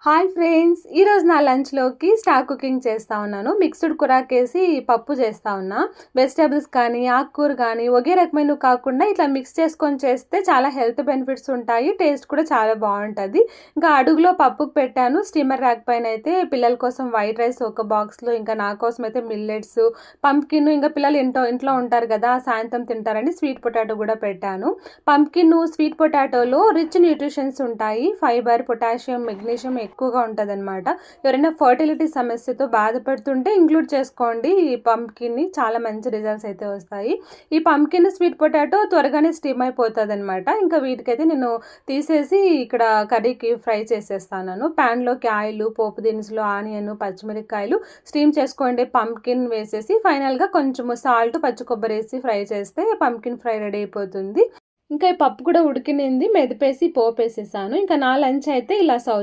Hi friends! ఈరోజు నా లంచ్‌లోకి star cooking చేస్తా ఉన్నాను. మిక్స్డ్ కురాకేసి పప్పు చేస్తా ఉన్నా. వెజిటబుల్స్ కానీ, ఆకుకూర కానీ ఒకే రకమైనవి కాకుండా ఇట్లా మిక్స్ చేసుకొని చేస్తే చాలా హెల్త్ బెనిఫిట్స్ ఉంటాయి. టేస్ట్ కూడా చాలా బావుంటది. ఇంకా అడుగులో పప్పుకు పెట్టాను. స్టీమర్ ర్యాక్ పైన అయితే పిల్లల కోసం వైట్ రైస్ ఒక బాక్స్‌లో, ఇంకా నా కోసం అయితే మిల్లెట్స్, పంప్కిన్, ఇంకా పిల్లలు ఇంట్లో ఉంటారు కదా! సాయంత్రం తింటారని స్వీట్ పొటాటో కూడా పెట్టాను. పంప్కిన్, స్వీట్ పొటాటోలో రిచ్ న్యూట్రిషన్స్ ఉంటాయి. ఫైబర్, పొటాషియం, మెగ్నీషియం ఎక్కువగా ఉంటదనమాట. ఎవరైనా ఫర్టిలిటీ సమస్యతో బాధపడుతుంటే ఇంక్లూడ్ చేసుకోండి ఈ పంప్కిన్‌ని. చాలా మంచి రిజల్ట్స్ అయితే వస్తాయి. ఈ పంప్కిన్, స్వీట్ పొటాటో త్వరగానే స్టీమ్ అయిపోతదనమాట. ఇంకా వీటికైతే నేను తీసేసి ఇక్కడ కర్రీకి ఫ్రై చేసేస్తాను. ప్యాన్‌లోకి ఆయిలు, పోపు దినుసులు, ఆనియన్, పచ్చిమిరపకాయలు స్టీమ్ చేసుకోండి. పంప్కిన్ వేసేసి ఫైనల్‌గా కొంచెము సాల్ట్, పచ్చి కొబ్బరేసి ఫ్రై చేస్తే పంప్కిన్ ఫ్రై రెడీ అయిపోతుంది. ఇంకా ఈ పప్పు కూడా ఉడికినింది. మెదిపేసి పోపేసేసాను. ఇంకా నా లంచ్ అయితే ఇలా సర్వ్